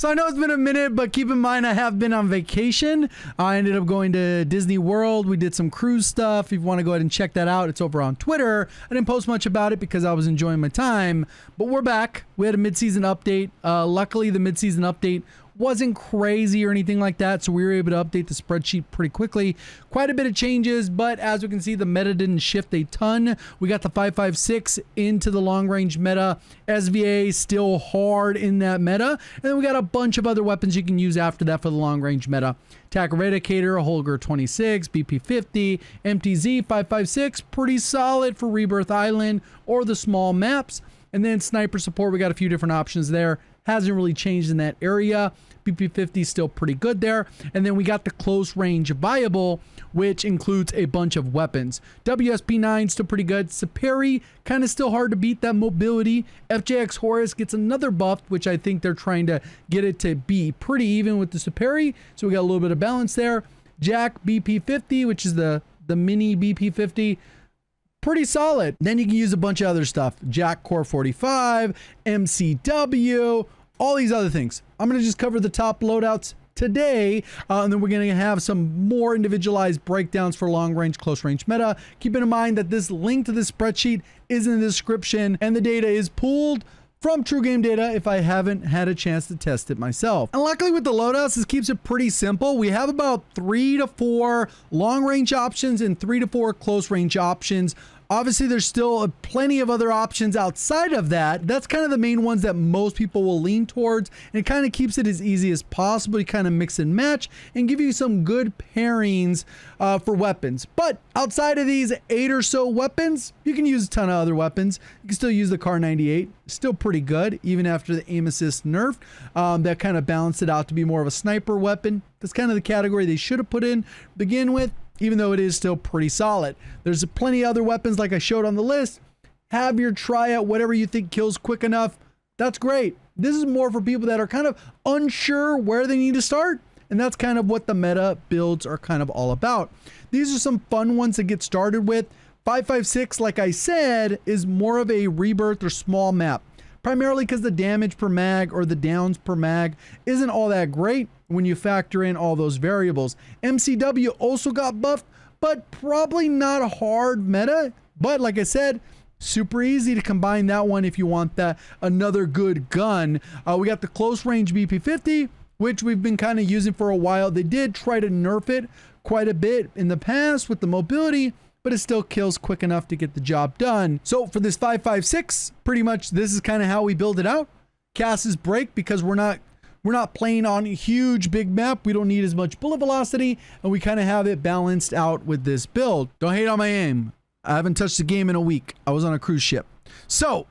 So I know it's been a minute, but keep in mind I have been on vacation. I ended up going to Disney World. We did some cruise stuff. If you want to go ahead and check that out, it's over on Twitter. I didn't post much about it because I was enjoying my time, but we're back. We had a mid-season update. Luckily, the mid-season update wasn't crazy or anything like that, so we were able to update the spreadsheet pretty quickly. Quite a bit of changes, but as we can see, the meta didn't shift a ton. We got the 5.56 into the long-range meta. SVA still hard in that meta, and then we got a bunch of other weapons you can use after that for the long-range meta. Attack Eradicator, Holger 26, BP50, MTZ 5.56, pretty solid for Rebirth Island or the small maps. And then sniper support, we got a few different options there. Hasn't really changed in that area. BP50 is still pretty good there. And then we got the close range viable, which includes a bunch of weapons. WSP9 still pretty good. Superi, kind of still hard to beat that mobility. FJX Horus gets another buff, which I think they're trying to get it to be pretty even with the Superi. So we got a little bit of balance there. Jack BP50, which is the mini BP50. Pretty solid. Then you can use a bunch of other stuff. Jack Core 45, MCW, all these other things. I'm going to just cover the top loadouts today, and then we're going to have some more individualized breakdowns for long range, close range meta. Keeping in mind that this link to the spreadsheet is in the description, and the data is pooled from True Game Data if I haven't had a chance to test it myself. And luckily with the loadouts, this keeps it pretty simple. We have about 3 to 4 long range options and 3 to 4 close range options. Obviously, there's still plenty of other options outside of that. That's kind of the main ones that most people will lean towards, and it kind of keeps it as easy as possible to kind of mix and match and give you some good pairings for weapons. But outside of these 8 or so weapons, you can use a ton of other weapons. You can still use the Kar 98, still pretty good, even after the aim assist nerf. That kind of balanced it out to be more of a sniper weapon. That's kind of the category they should have put in to begin with, even though it is still pretty solid. There's plenty of other weapons like I showed on the list. Have your try out whatever you think kills quick enough. That's great. This is more for people that are kind of unsure where they need to start, and that's kind of what the meta builds are kind of all about. These are some fun ones to get started with. 5.56, like I said, is more of a rebirth or small map, primarily because the damage per mag or the downs per mag isn't all that great when you factor in all those variables. MCW also got buffed, but probably not a hard meta. But like I said, super easy to combine that one if you want that another good gun. We got the close range BP50, which we've been kind of using for a while. They did try to nerf it quite a bit in the past with the mobility, but it still kills quick enough to get the job done. So for this 5.56, pretty much this is kind of how we build it out. Cast's break because we're not playing on a huge big map. We don't need as much bullet velocity, and we kind of have it balanced out with this build. Don't hate on my aim. I haven't touched the game in a week. I was on a cruise ship. So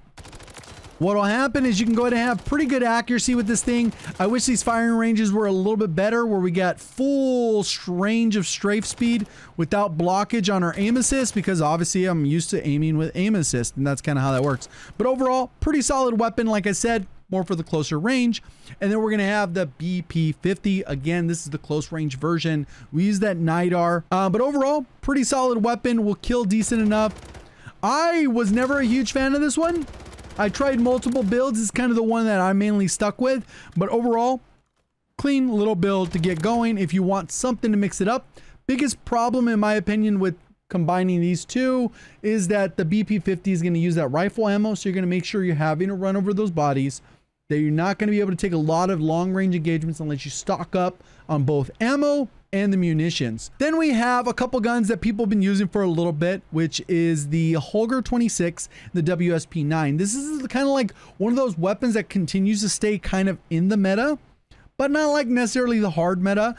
what will happen is you can go ahead and have pretty good accuracy with this thing. I wish these firing ranges were a little bit better, where we got full range of strafe speed without blockage on our aim assist, because obviously I'm used to aiming with aim assist, and that's kind of how that works. But overall, pretty solid weapon, like I said, more for the closer range. And then we're gonna have the BP50. Again, this is the close range version. We use that NIDAR, but overall, pretty solid weapon, will kill decent enough. I was never a huge fan of this one. I tried multiple builds. It's kind of the one that I mainly stuck with, but overall, clean little build to get going if you want something to mix it up. Biggest problem, in my opinion, with combining these two is that the BP50 is going to use that rifle ammo, so you're going to make sure you're having to run over those bodies, that you're not going to be able to take a lot of long range engagements unless you stock up on both ammo and the munitions. Then we have a couple guns that people have been using for a little bit, which is the Holger 26, the WSP9. This is kind of like one of those weapons that continues to stay kind of in the meta, but not like necessarily the hard meta,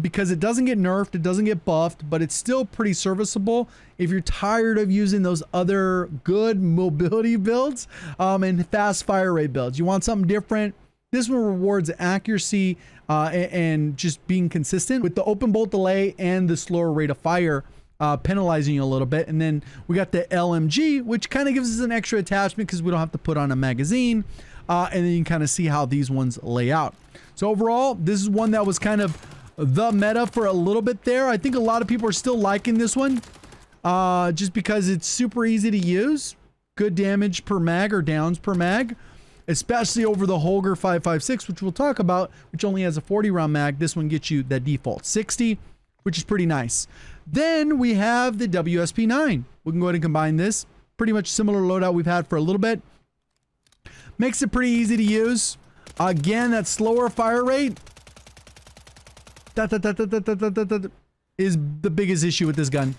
because it doesn't get nerfed, it doesn't get buffed, but it's still pretty serviceable if you're tired of using those other good mobility builds and fast fire rate builds. You want something different. This one rewards accuracy and just being consistent with the open bolt delay and the slower rate of fire, penalizing you a little bit. And then we got the LMG, which kind of gives us an extra attachment because we don't have to put on a magazine. And then you can kind of see how these ones lay out. So overall, this is one that was kind of the meta for a little bit there. I think a lot of people are still liking this one just because it's super easy to use. Good damage per mag or downs per mag. especially over the Holger 5.56, which we'll talk about, which only has a 40 round mag. This one gets you the default 60, which is pretty nice. Then we have the WSP9. We can go ahead and combine this. Pretty much similar loadout we've had for a little bit. Makes it pretty easy to use. Again, that slower fire rate is the biggest issue with this gun.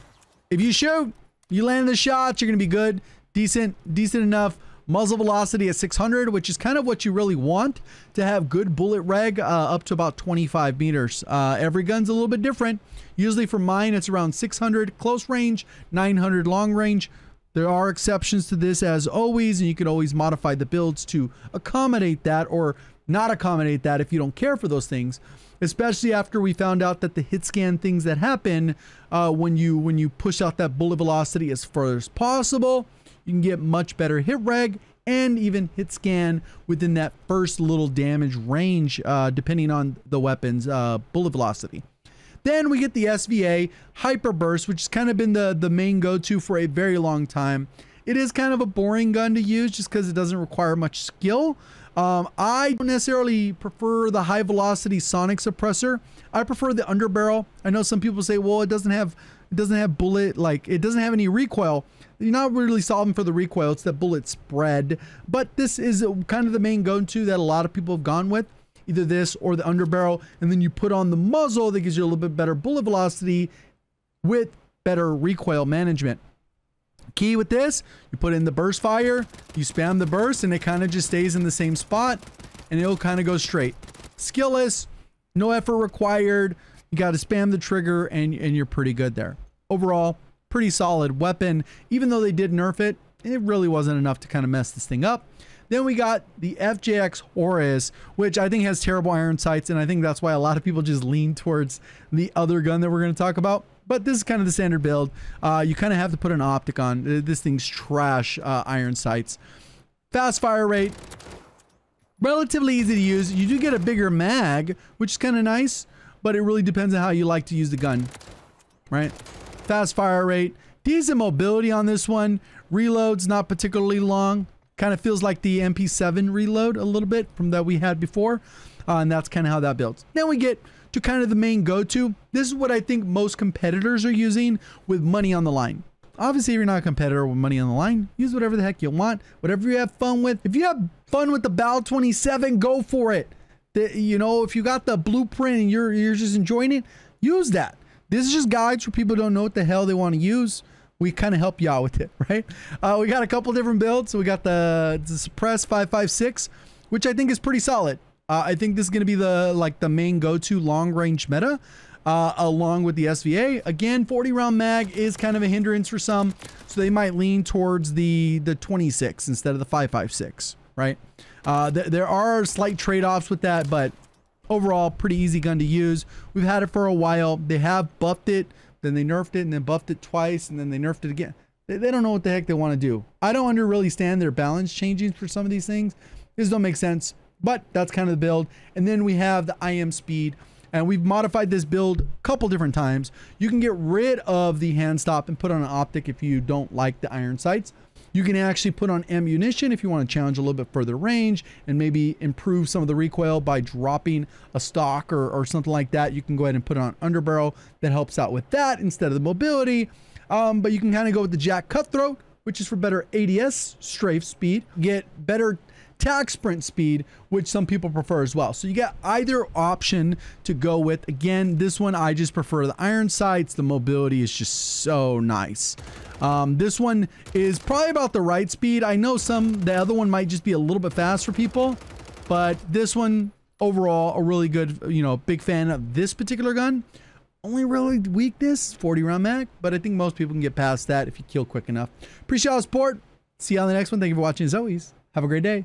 If you shoot, you land the shots, you're going to be good. Decent enough. Muzzle velocity at 600, which is kind of what you really want to have good bullet reg up to about 25 meters. Every gun's a little bit different. Usually for mine, it's around 600 close range, 900 long range. There are exceptions to this as always, and you can always modify the builds to accommodate that or not accommodate that if you don't care for those things. Especially after we found out that the hit scan things that happen when you push out that bullet velocity as far as possible, you can get much better hit reg and even hit scan within that first little damage range, depending on the weapon's bullet velocity. Then we get the SVA Hyper Burst, which has kind of been the main go-to for a very long time. It is kind of a boring gun to use just because it doesn't require much skill. I don't necessarily prefer the high velocity sonic suppressor. I prefer the underbarrel. I know some people say, well, it doesn't have bullet, like it doesn't have any recoil. You're not really solving for the recoil. It's that bullet spread. But this is kind of the main go-to that a lot of people have gone with. Either this or the underbarrel, and then you put on the muzzle that gives you a little bit better bullet velocity with better recoil management. Key with this, you put in the burst fire, you spam the burst, and it kind of just stays in the same spot, and it'll kind of go straight. Skillless, no effort required. You got to spam the trigger, and you're pretty good there. Overall, pretty solid weapon. Even though they did nerf it, it really wasn't enough to kind of mess this thing up. Then we got the FJX Horus, which I think has terrible iron sights, and I think that's why a lot of people just lean towards the other gun that we're going to talk about. But this is kind of the standard build. You kind of have to put an optic on. This thing's trash iron sights. Fast fire rate. Relatively easy to use. You do get a bigger mag, which is kind of nice, but it really depends on how you like to use the gun, right? Fast fire rate. Decent mobility on this one. Reload's not particularly long. Kind of feels like the MP7 reload a little bit from that we had before. And that's kind of how that builds. Then we get to kind of the main go-to. This is what I think most competitors are using with money on the line. Obviously, if you're not a competitor with money on the line, use whatever the heck you want, whatever you have fun with. If you have fun with the BAL 27, go for it. You know, if you got the blueprint and you're just enjoying it, use that. This is just guides for people who don't know what the hell they want to use. We kind of help you out with it, right? We got a couple different builds. So we got the Suppress 5.56, which I think is pretty solid. I think this is going to be the main go-to long-range meta, along with the SVA. Again, 40 round mag is kind of a hindrance for some, so they might lean towards the 26 instead of the 5.56, right? There are slight trade-offs with that, but overall, pretty easy gun to use. We've had it for a while. They have buffed it, then they nerfed it, and then buffed it twice, and then they nerfed it again. They don't know what the heck they want to do. I don't really stand their balance changing for some of these things. These don't make sense, but that's kind of the build. And then we have the IM speed, and we've modified this build a couple different times. You can get rid of the hand stop and put on an optic if you don't like the iron sights. You can actually put on ammunition if you want to challenge a little bit further range and maybe improve some of the recoil by dropping a stock or something like that. You can go ahead and put on underbarrel that helps out with that instead of the mobility. But you can kind of go with the Jack Cutthroat, which is for better ADS strafe speed, get better tac sprint speed, which some people prefer as well. So you got either option to go with. Again, this one, I just prefer the iron sights. The mobility is just so nice. This one is probably about the right speed. I know the other one might just be a little bit fast for people, but this one overall, a really good, big fan of this particular gun. Only really weakness, 40 round mag, but I think most people can get past that if you kill quick enough. Appreciate all the support. See you on the next one. Thank you for watching as always. Have a great day.